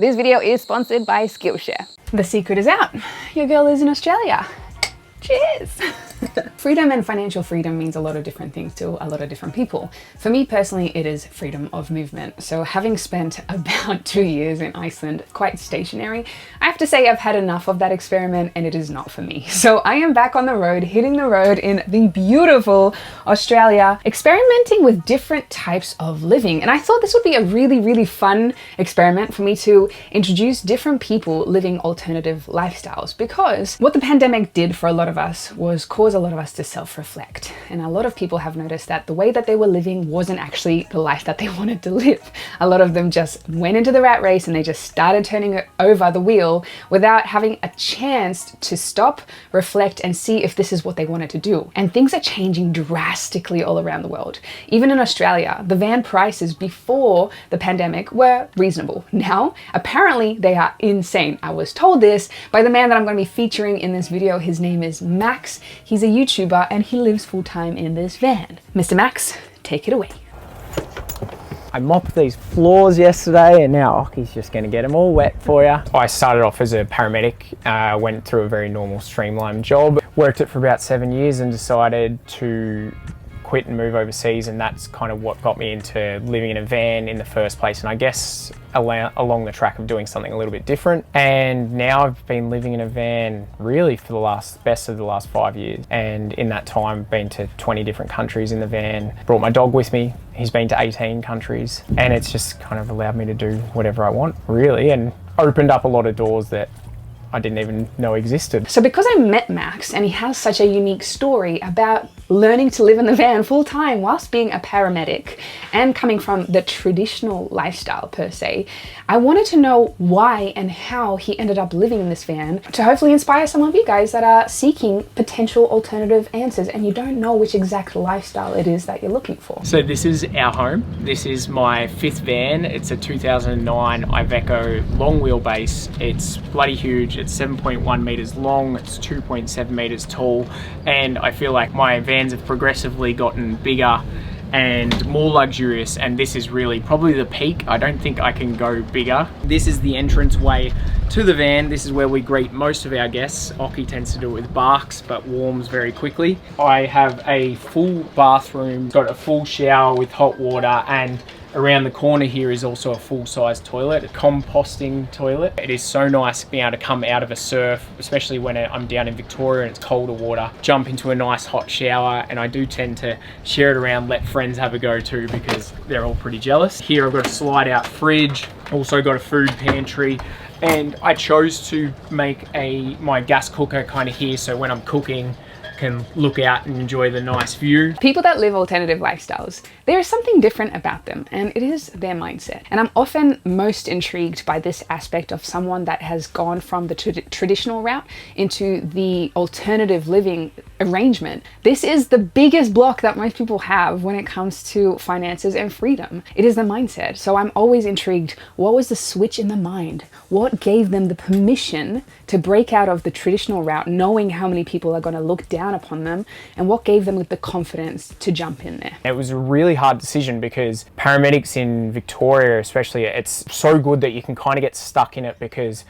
This video is sponsored by Skillshare. The secret is out. Your girl is in Australia. Cheers! Freedom and financial freedom means a lot of different things to a lot of different people. For me personally, it is freedom of movement. So having spent about 2 years in Iceland, quite stationary, I have to say I've had enough of that experiment and it is not for me. So I am back on the road, hitting the road in the beautiful Australia, experimenting with different types of living. And I thought this would be a really fun experiment for me to introduce different people living alternative lifestyles, because what the pandemic did for a lot of us was cause a lot of us to self-reflect. And a lot of people have noticed that the way that they were living wasn't actually the life that they wanted to live. A lot of them just went into the rat race and they just started turning over the wheel without having a chance to stop, reflect, and see if this is what they wanted to do. And things are changing drastically all around the world. Even in Australia, the van prices before the pandemic were reasonable. Now, apparently they are insane. I was told this by the man that I'm going to be featuring in this video. His name is Max. He's a YouTuber and he lives full-time in this van. Mr. Max, take it away. I mopped these floors yesterday and now Occy's just going to get them all wet for you. I started off as a paramedic, went through a very normal streamlined job, worked it for about 7 years and decided to quit and move overseas, and that's kind of what got me into living in a van in the first place, and I guess along the track of doing something a little bit different. And now I've been living in a van really for the best of the last 5 years, and in that time been to 20 different countries in the van, brought my dog with me. He's been to 18 countries, and it's just kind of allowed me to do whatever I want really, and opened up a lot of doors that I didn't even know existed. So because I met Max and he has such a unique story about learning to live in the van full time whilst being a paramedic and coming from the traditional lifestyle per se, I wanted to know why and how he ended up living in this van to hopefully inspire some of you guys that are seeking potential alternative answers and you don't know which exact lifestyle it is that you're looking for. So this is our home. This is my 5th van. It's a 2009 Iveco long wheelbase. It's bloody huge. It's 7.1 meters long, it's 2.7 meters tall, and I feel like my vans have progressively gotten bigger and more luxurious, and this is really probably the peak. I don't think I can go bigger. This is the entrance way to the van. This is where we greet most of our guests. Occy tends to do it with barks, but warms very quickly. I have a full bathroom, got a full shower with hot water, and around the corner here is also a full-size toilet, a composting toilet. It is so nice being able to come out of a surf, especially when I'm down in Victoria and it's colder water, jump into a nice hot shower, and I do tend to share it around, let friends have a go too, because they're all pretty jealous. Here I've got a slide-out fridge, also got a food pantry, and I chose to make my gas cooker kind of here, so when I'm cooking, can look out and enjoy the nice view. People that live alternative lifestyles, there is something different about them, and it is their mindset. And I'm often most intrigued by this aspect of someone that has gone from the traditional route into the alternative living arrangement. This is the biggest block that most people have when it comes to finances and freedom. It is the mindset. So I'm always intrigued, what was the switch in the mind? What gave them the permission to break out of the traditional route, knowing how many people are going to look down upon them, and what gave them the confidence to jump in there? It was a really hard decision because paramedics in Victoria especially, it's so good that you can kind of get stuck in it because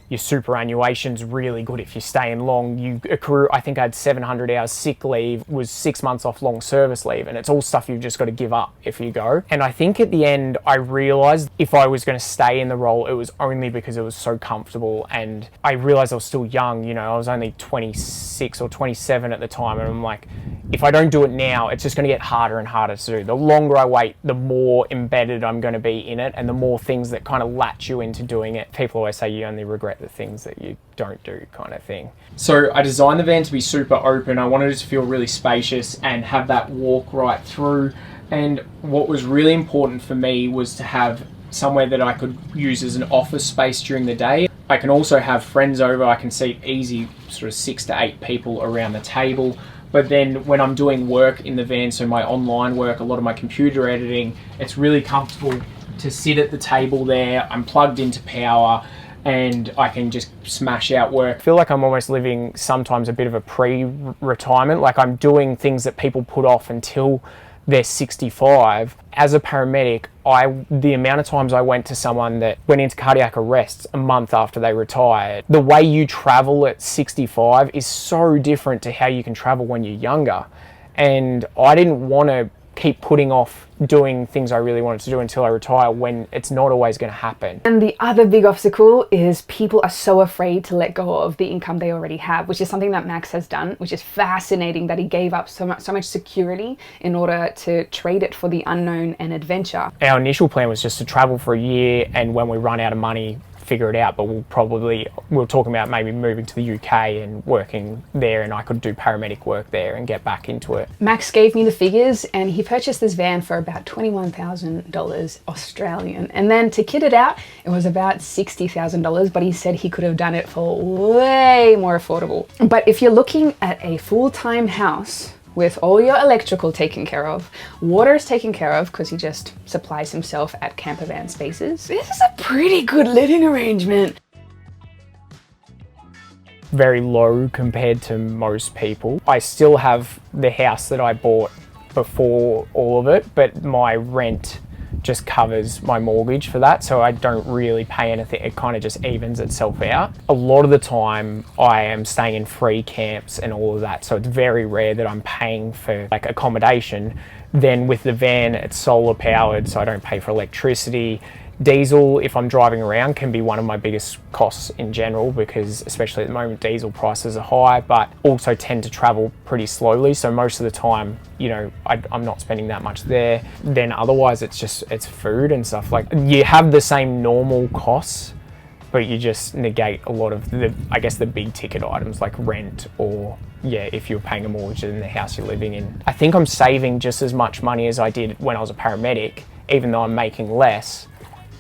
your superannuation's really good if you stay in long. You accrue, I think I had 700 hours sick leave, was 6 months off long service leave, and it's all stuff you've just got to give up if you go. And I think at the end I realised if I was going to stay in the role, it was only because it was so comfortable, and I realised I was still young, you know, I was only 26 or 27 at the time, and I'm like, if I don't do it now, it's just going to get harder and harder to do. The longer I wait, the more embedded I'm going to be in it, and the more things that kind of latch you into doing it. People always say you only regret the things that you don't do, kind of thing. So I designed the van to be super open. I wanted it to feel really spacious and have that walk right through. And what was really important for me was to have somewhere that I could use as an office space during the day. I can also have friends over. I can seat easy sort of 6 to 8 people around the table. But then when I'm doing work in the van, so my online work, a lot of my computer editing, it's really comfortable to sit at the table there. I'm plugged into power and I can just smash out work. I feel like I'm almost living sometimes a bit of a pre-retirement, like I'm doing things that people put off until they're 65. As a paramedic, the amount of times I went to someone that went into cardiac arrest a month after they retired, the way you travel at 65 is so different to how you can travel when you're younger. And I didn't want to keep putting off doing things I really wanted to do until I retire when it's not always going to happen. And the other big obstacle is people are so afraid to let go of the income they already have, which is something that Max has done, which is fascinating that he gave up so much security in order to trade it for the unknown and adventure. Our initial plan was just to travel for a year, and when we run out of money, figure it out. But we're talking about maybe moving to the UK and working there, and I could do paramedic work there and get back into it. Max gave me the figures, and he purchased this van for about $21,000 Australian. And then to kit it out, it was about $60,000, but he said he could have done it for way more affordable. But if you're looking at a full-time house with all your electrical taken care of, water is taken care of because he just supplies himself at camper van spaces, this is a pretty good living arrangement. Very low compared to most people. I still have the house that I bought before all of it, but my rent just covers my mortgage for that, so I don't really pay anything. It kind of just evens itself out. A lot of the time I am staying in free camps and all of that, so it's very rare that I'm paying for like accommodation. Then with the van, it's solar powered, so I don't pay for electricity. Diesel, if I'm driving around, can be one of my biggest costs in general, because especially at the moment diesel prices are high, but also tend to travel pretty slowly, so most of the time, you know, I'm not spending that much there. Then otherwise it's food and stuff. Like, you have the same normal costs, but you just negate a lot of the big ticket items like rent, or if you're paying a mortgage in the house you're living in. I think I'm saving just as much money as I did when I was a paramedic, even though I'm making less,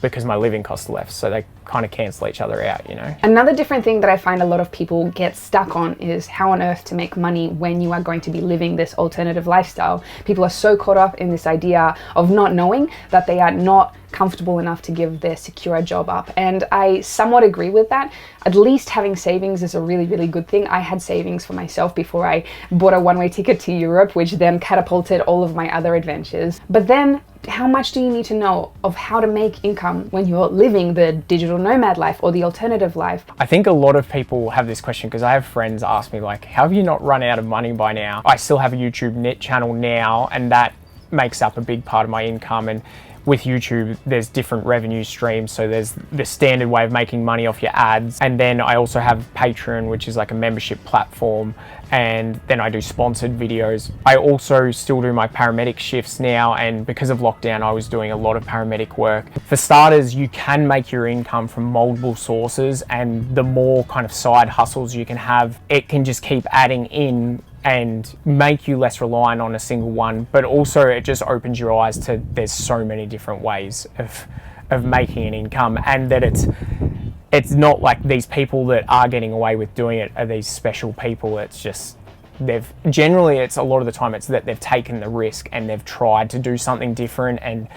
because my living costs are less, so they kind of cancel each other out, you know. Another different thing that I find a lot of people get stuck on is how on earth to make money when you are going to be living this alternative lifestyle. People are so caught up in this idea of not knowing that they are not comfortable enough to give their secure job up. And I somewhat agree with that. At least having savings is a really, really good thing. I had savings for myself before I bought a one-way ticket to Europe, which then catapulted all of my other adventures. But then how much do you need to know of how to make income when you're living the digital nomad life or the alternative life? I think a lot of people have this question, because I have friends ask me like, how have you not run out of money by now? I still have a YouTube channel now, and that makes up a big part of my income. And with YouTube, there's different revenue streams. So there's the standard way of making money off your ads. And then I also have Patreon, which is like a membership platform. And then I do sponsored videos. I also still do my paramedic shifts now. And because of lockdown, I was doing a lot of paramedic work. For starters, you can make your income from multiple sources. And the more kind of side hustles you can have, it can just keep adding in and make you less reliant on a single one. But also it just opens your eyes to there's so many different ways of making an income, and that it's not like these people that are getting away with doing it are these special people. It's just it's a lot of the time it's that they've taken the risk and they've tried to do something different and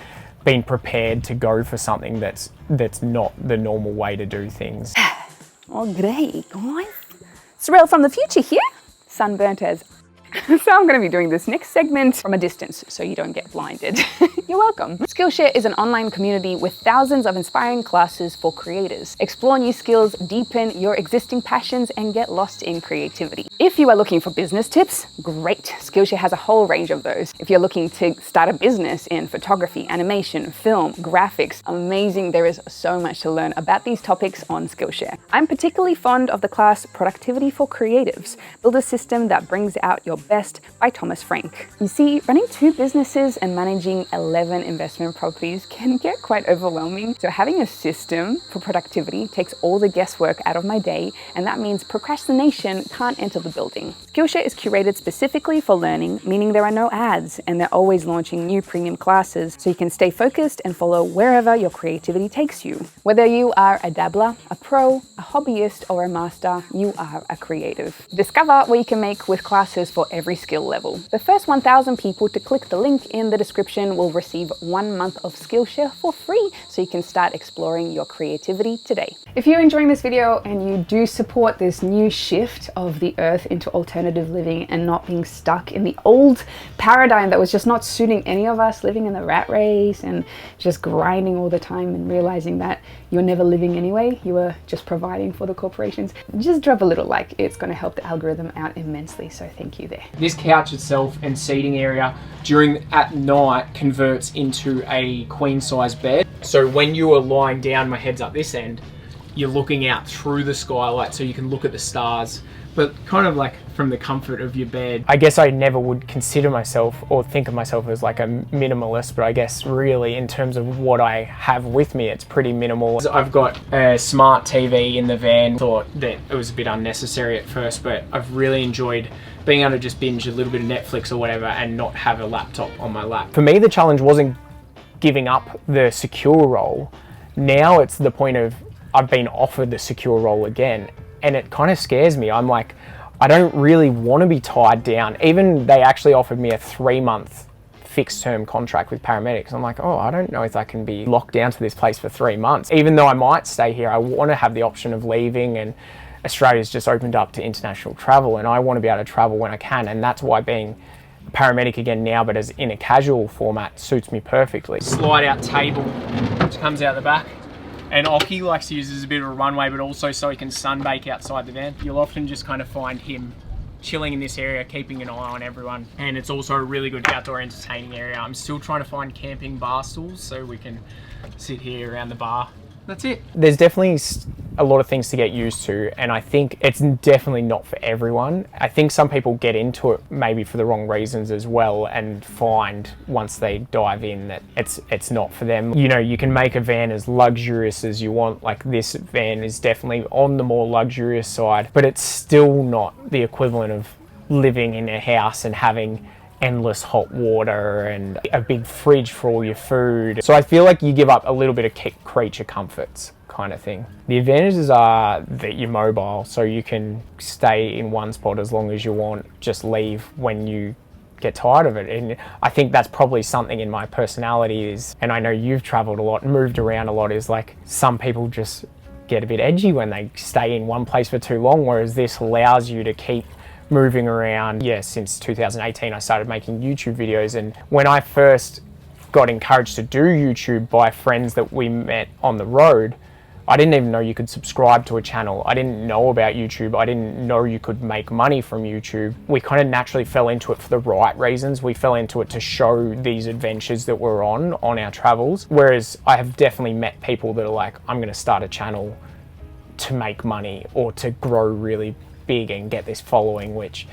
been prepared to go for something that's not the normal way to do things. Oh, great, guys. Sorrel from the future here. Sunburnt as. So I'm going to be doing this next segment from a distance so you don't get blinded. You're welcome. Skillshare is an online community with thousands of inspiring classes for creators. Explore new skills, deepen your existing passions, and get lost in creativity. If you are looking for business tips, great. Skillshare has a whole range of those. If you're looking to start a business in photography, animation, film, graphics, amazing. There is so much to learn about these topics on Skillshare. I'm particularly fond of the class Productivity for Creatives. Build a system that brings out your best by Thomas Frank. You see, running 2 businesses and managing 11 investment properties can get quite overwhelming. So having a system for productivity takes all the guesswork out of my day, and that means procrastination can't enter the building. Skillshare is curated specifically for learning, meaning there are no ads, and they're always launching new premium classes so you can stay focused and follow wherever your creativity takes you. Whether you are a dabbler, a pro, a hobbyist, or a master, you are a creative. Discover what you can make with classes for every skill level. The first 1,000 people to click the link in the description will receive 1 month of Skillshare for free, so you can start exploring your creativity today. If you're enjoying this video and you do support this new shift of the earth into alternative living and not being stuck in the old paradigm that was just not suiting any of us, living in the rat race and just grinding all the time and realizing that you're never living anyway, you were just providing for the corporations, just drop a little like. It's going to help the algorithm out immensely, so thank you there. This couch itself and seating area at night converts into a queen size bed. So when you are lying down, my head's up this end, you're looking out through the skylight so you can look at the stars, but kind of like from the comfort of your bed. I guess I never would consider myself or think of myself as like a minimalist, but I guess really in terms of what I have with me, it's pretty minimal. I've got a smart TV in the van. Thought that it was a bit unnecessary at first, but I've really enjoyed being able to just binge a little bit of Netflix or whatever and not have a laptop on my lap. For me, the challenge wasn't giving up the secure role. Now it's the point of I've been offered the secure role again, and it kind of scares me. I'm like, I don't really want to be tied down. Even they actually offered me a 3-month fixed term contract with paramedics. I'm like, oh, I don't know if I can be locked down to this place for 3 months. Even though I might stay here, I want to have the option of leaving, and Australia's just opened up to international travel, and I want to be able to travel when I can, and that's why being a paramedic again now, but as in a casual format, suits me perfectly. Slide out table, which comes out the back. And Occy likes to use it as a bit of a runway, but also so he can sunbake outside the van. You'll often just kind of find him chilling in this area, keeping an eye on everyone. And it's also a really good outdoor entertaining area. I'm still trying to find camping bar stools so we can sit here around the bar. That's it. There's definitely a lot of things to get used to, and I think it's definitely not for everyone. I think some people get into it maybe for the wrong reasons as well, and find once they dive in that it's not for them. You know, you can make a van as luxurious as you want. Like this van is definitely on the more luxurious side, but it's still not the equivalent of living in a house and having endless hot water and a big fridge for all your food. So I feel like you give up a little bit of creature comforts kind of thing. The advantages are that you're mobile, so you can stay in one spot as long as you want, just leave when you get tired of it. And I think that's probably something in my personality is, and I know you've traveled a lot and moved around a lot, is like some people just get a bit edgy when they stay in one place for too long, whereas this allows you to keep moving around. Yeah, since 2018 I started making YouTube videos, and when I first got encouraged to do YouTube by friends that we met on the road, I didn't even know you could subscribe to a channel. I didn't know about YouTube. I didn't know you could make money from YouTube. We kind of naturally fell into it for the right reasons. We fell into it to show these adventures that we're on our travels, whereas I have definitely met people that are like, I'm going to start a channel to make money or to grow really big and get this following, which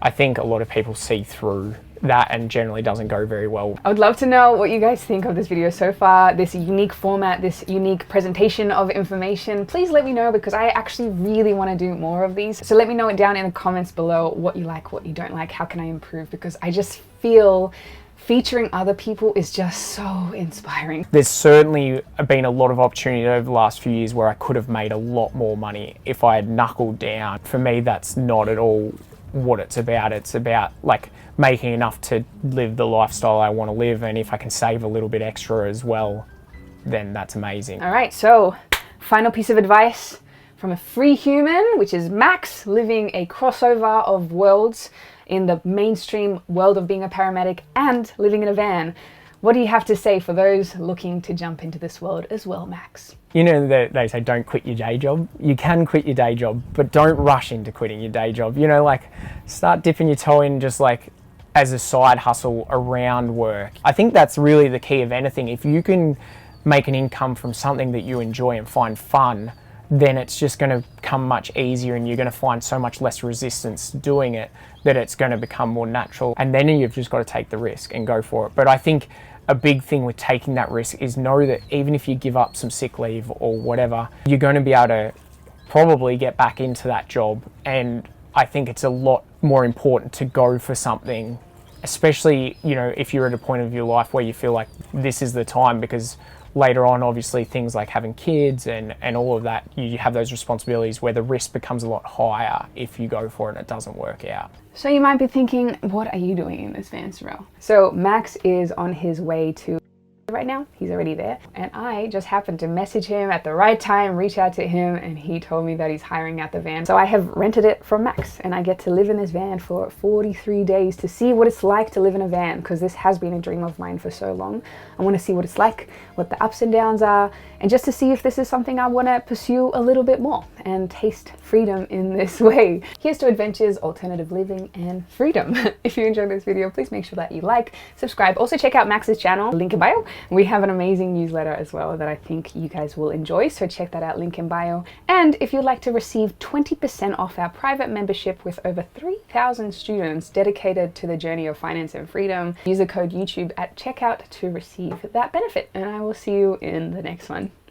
I think a lot of people see through that and generally doesn't go very well. I would love to know what you guys think of this video so far, this unique format, this unique presentation of information. Please let me know, because I actually really want to do more of these. So let me know it down in the comments below, what you like, what you don't like, how can I improve, because I just feel featuring other people is just so inspiring. There's certainly been a lot of opportunity over the last few years where I could have made a lot more money if I had knuckled down. For me, that's not at all what it's about. It's about like making enough to live the lifestyle I want to live, and if I can save a little bit extra as well, then that's amazing. All right, so final piece of advice from a free human, which is Max, living a crossover of worlds in the mainstream world of being a paramedic and living in a van. What do you have to say for those looking to jump into this world as well, Max? You know, they say don't quit your day job. You can quit your day job, but don't rush into quitting your day job. You know, like start dipping your toe in just like as a side hustle around work. I think that's really the key of anything. If you can make an income from something that you enjoy and find fun, then it's just going to come much easier, and you're going to find so much less resistance doing it that it's going to become more natural. And then you've just got to take the risk and go for it. But I think a big thing with taking that risk is know that even if you give up some sick leave or whatever, you're going to be able to probably get back into that job. And I think it's a lot more important to go for something, especially, you know, if you're at a point of your life where you feel like this is the time, because later on, obviously, things like having kids and all of that, you have those responsibilities where the risk becomes a lot higher if you go for it and it doesn't work out. So you might be thinking, what are you doing in this van, Sorrel? So Max is on his way to right now. He's already there, and I just happened to message him at the right time, reach out to him, and he told me that he's hiring out the van. So I have rented it from Max, and I get to live in this van for 43 days to see what it's like to live in a van, because this has been a dream of mine for so long. I want to see what it's like, what the ups and downs are, and just to see if this is something I want to pursue a little bit more and taste freedom in this way. Here's to adventures, alternative living, and freedom. If you enjoyed this video, please make sure that you like, subscribe. Also check out Max's channel, link in bio. We have an amazing newsletter as well that I think you guys will enjoy, so check that out, link in bio. And if you'd like to receive 20% off our private membership with over 3,000 students dedicated to the journey of finance and freedom, use the code YouTube at checkout to receive that benefit. And I will see you in the next one.